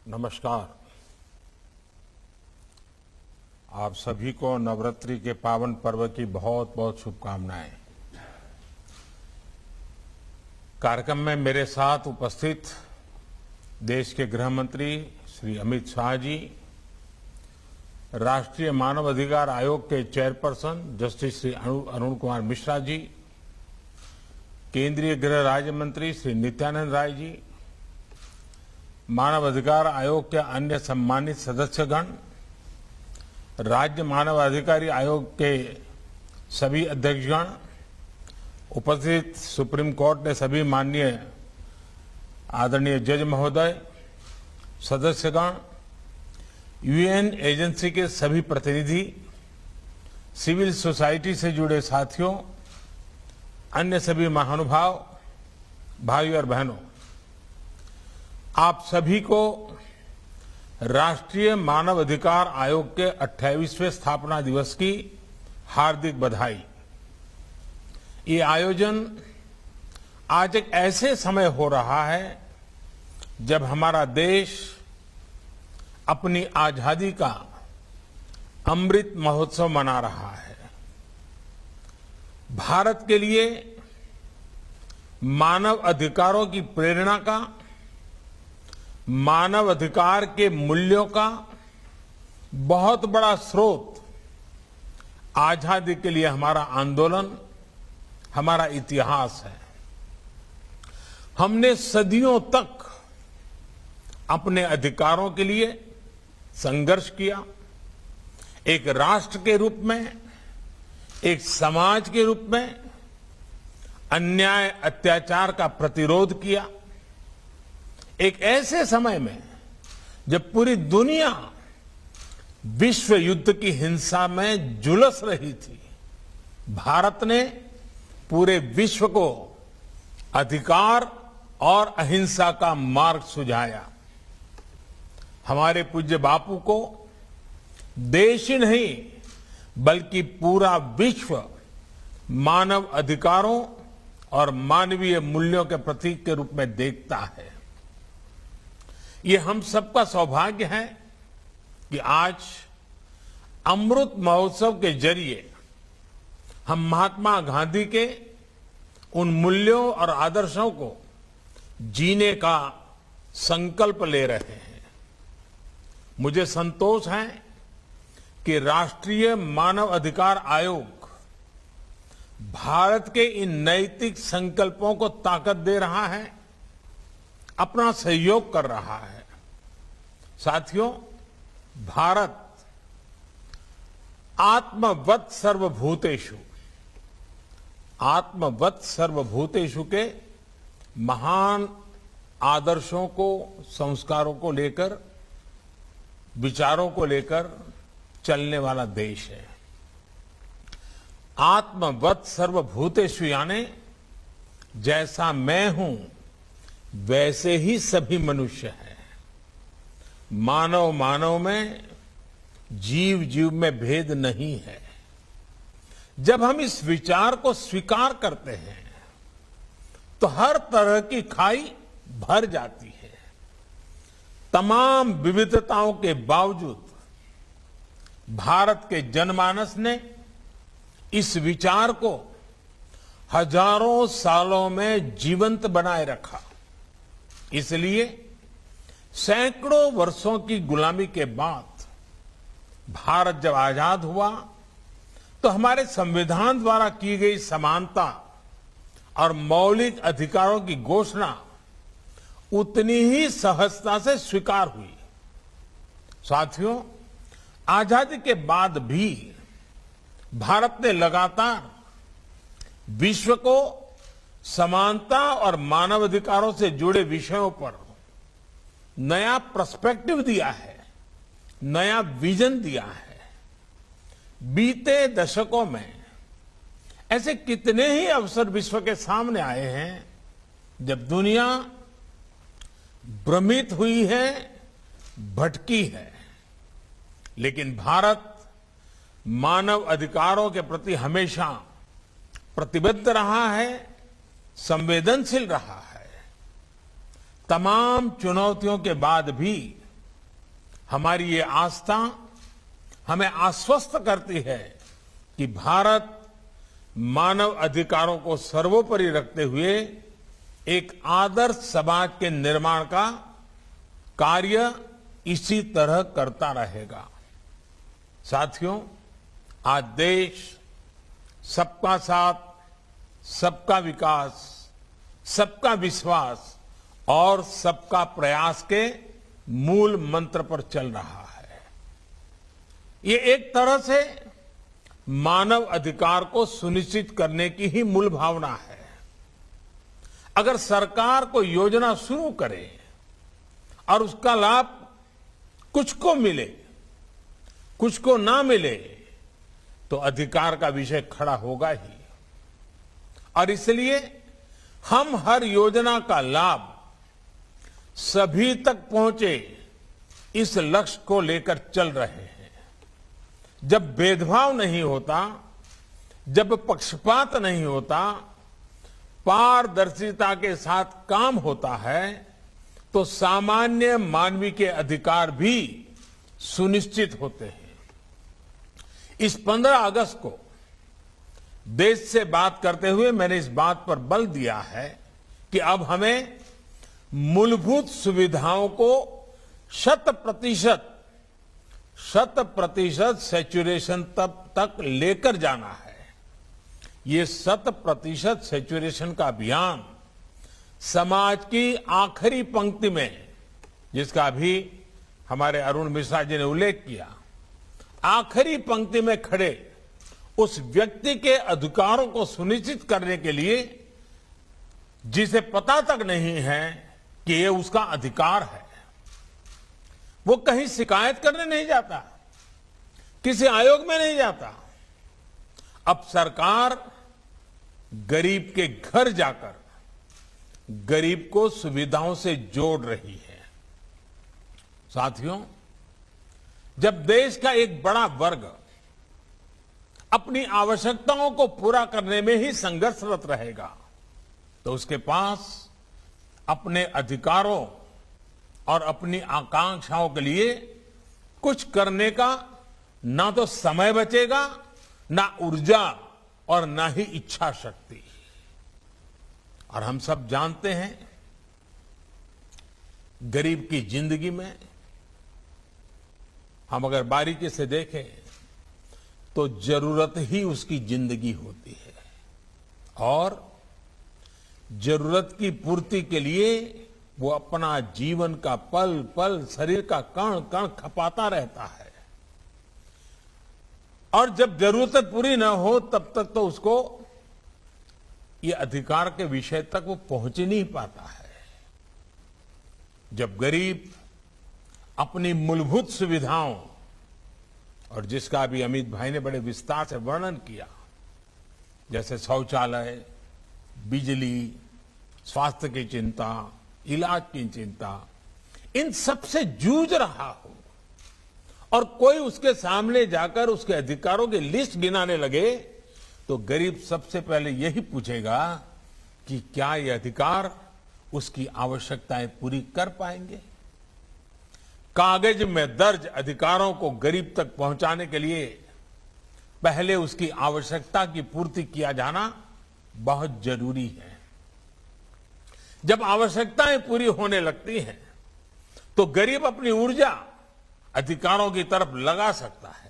नमस्कार। आप सभी को नवरात्रि के पावन पर्व की बहुत बहुत शुभकामनाएं। कार्यक्रम में मेरे साथ उपस्थित देश के गृह मंत्री श्री अमित शाह जी, राष्ट्रीय मानव अधिकार आयोग के चेयरपर्सन जस्टिस श्री अरुण कुमार मिश्रा जी, केंद्रीय गृह राज्य मंत्री श्री नित्यानंद राय जी, मानव अधिकार आयोग के अन्य सम्मानित सदस्यगण, राज्य मानव अधिकारी आयोग के सभी अध्यक्षगण, उपस्थित सुप्रीम कोर्ट के सभी माननीय आदरणीय जज महोदय, सदस्यगण, यूएन एजेंसी के सभी प्रतिनिधि, सिविल सोसाइटी से जुड़े साथियों, अन्य सभी महानुभाव, भाई और बहनों, आप सभी को राष्ट्रीय मानव अधिकार आयोग के 28वें स्थापना दिवस की हार्दिक बधाई। ये आयोजन आज एक ऐसे समय हो रहा है जब हमारा देश अपनी आजादी का अमृत महोत्सव मना रहा है। भारत के लिए मानव अधिकारों की प्रेरणा का, मानव अधिकार के मूल्यों का बहुत बड़ा स्रोत आजादी के लिए हमारा आंदोलन, हमारा इतिहास है। हमने सदियों तक अपने अधिकारों के लिए संघर्ष किया, एक राष्ट्र के रूप में, एक समाज के रूप में अन्याय अत्याचार का प्रतिरोध किया। एक ऐसे समय में जब पूरी दुनिया विश्व युद्ध की हिंसा में झुलस रही थी, भारत ने पूरे विश्व को अधिकार और अहिंसा का मार्ग सुझाया। हमारे पूज्य बापू को देश ही नहीं बल्कि पूरा विश्व मानव अधिकारों और मानवीय मूल्यों के प्रतीक के रूप में देखता है। ये हम सबका सौभाग्य है कि आज अमृत महोत्सव के जरिए हम महात्मा गांधी के उन मूल्यों और आदर्शों को जीने का संकल्प ले रहे हैं। मुझे संतोष है कि राष्ट्रीय मानव अधिकार आयोग भारत के इन नैतिक संकल्पों को ताकत दे रहा है, अपना सहयोग कर रहा है। साथियों, भारत आत्मवत् सर्वभूतेषु के महान आदर्शों को, संस्कारों को लेकर, विचारों को लेकर चलने वाला देश है। आत्मवत् सर्वभूतेषु यानी जैसा मैं हूं वैसे ही सभी मनुष्य हैं। मानव मानव में, जीव जीव में भेद नहीं है। जब हम इस विचार को स्वीकार करते हैं तो हर तरह की खाई भर जाती है। तमाम विविधताओं के बावजूद भारत के जनमानस ने इस विचार को हजारों सालों में जीवंत बनाए रखा। इसलिए सैकड़ों वर्षों की गुलामी के बाद भारत जब आजाद हुआ तो हमारे संविधान द्वारा की गई समानता और मौलिक अधिकारों की घोषणा उतनी ही सहजता से स्वीकार हुई। साथियों, आजादी के बाद भी भारत ने लगातार विश्व को समानता और मानवाधिकारों से जुड़े विषयों पर नया पर्सपेक्टिव दिया है, नया विजन दिया है। बीते दशकों में ऐसे कितने ही अवसर विश्व के सामने आए हैं जब दुनिया भ्रमित हुई है, भटकी है, लेकिन भारत मानव अधिकारों के प्रति हमेशा प्रतिबद्ध रहा है, संवेदनशील रहा है। तमाम चुनौतियों के बाद भी हमारी ये आस्था हमें आश्वस्त करती है कि भारत मानव अधिकारों को सर्वोपरि रखते हुए एक आदर्श समाज के निर्माण का कार्य इसी तरह करता रहेगा। साथियों, आज देश सबका साथ, सबका विकास, सबका विश्वास और सबका प्रयास के मूल मंत्र पर चल रहा है। ये एक तरह से मानव अधिकार को सुनिश्चित करने की ही मूल भावना है। अगर सरकार कोई योजना शुरू करे और उसका लाभ कुछ को मिले, कुछ को ना मिले, तो अधिकार का विषय खड़ा होगा ही। और इसलिए हम हर योजना का लाभ सभी तक पहुंचे, इस लक्ष्य को लेकर चल रहे हैं। जब भेदभाव नहीं होता, जब पक्षपात नहीं होता, पारदर्शिता के साथ काम होता है, तो सामान्य मानवीय के अधिकार भी सुनिश्चित होते हैं। इस 15 अगस्त को देश से बात करते हुए मैंने इस बात पर बल दिया है कि अब हमें मूलभूत सुविधाओं को 100% सैचुरेशन तक लेकर जाना है। ये 100% सैचुरेशन का अभियान समाज की आखिरी पंक्ति में, जिसका अभी हमारे अरुण मिश्रा जी ने उल्लेख किया, आखिरी पंक्ति में खड़े उस व्यक्ति के अधिकारों को सुनिश्चित करने के लिए जिसे पता तक नहीं है कि ये उसका अधिकार है, वो कहीं शिकायत करने नहीं जाता, किसी आयोग में नहीं जाता। अब सरकार गरीब के घर जाकर गरीब को सुविधाओं से जोड़ रही है। साथियों, जब देश का एक बड़ा वर्ग अपनी आवश्यकताओं को पूरा करने में ही संघर्षरत रहेगा, तो उसके पास अपने अधिकारों और अपनी आकांक्षाओं के लिए कुछ करने का ना तो समय बचेगा, ना ऊर्जा और ना ही इच्छा शक्ति। और हम सब जानते हैं, गरीब की जिंदगी में हम अगर बारीकी से देखें तो जरूरत ही उसकी जिंदगी होती है, और जरूरत की पूर्ति के लिए वो अपना जीवन का पल पल, शरीर का कण कण खपाता रहता है। और जब जरूरत पूरी ना हो तब तक तो उसको ये अधिकार के विषय तक वो पहुंच ही नहीं पाता है। जब गरीब अपनी मूलभूत सुविधाओं, और जिसका भी अमित भाई ने बड़े विस्तार से वर्णन किया, जैसे शौचालय, बिजली, स्वास्थ्य की चिंता, इलाज की चिंता, इन सब से जूझ रहा हो और कोई उसके सामने जाकर उसके अधिकारों की लिस्ट गिनाने लगे, तो गरीब सबसे पहले यही पूछेगा कि क्या ये अधिकार उसकी आवश्यकताएं पूरी कर पाएंगे। कागज में दर्ज अधिकारों को गरीब तक पहुंचाने के लिए पहले उसकी आवश्यकता की पूर्ति किया जाना बहुत जरूरी है। जब आवश्यकताएं पूरी होने लगती हैं, तो गरीब अपनी ऊर्जा अधिकारों की तरफ लगा सकता है।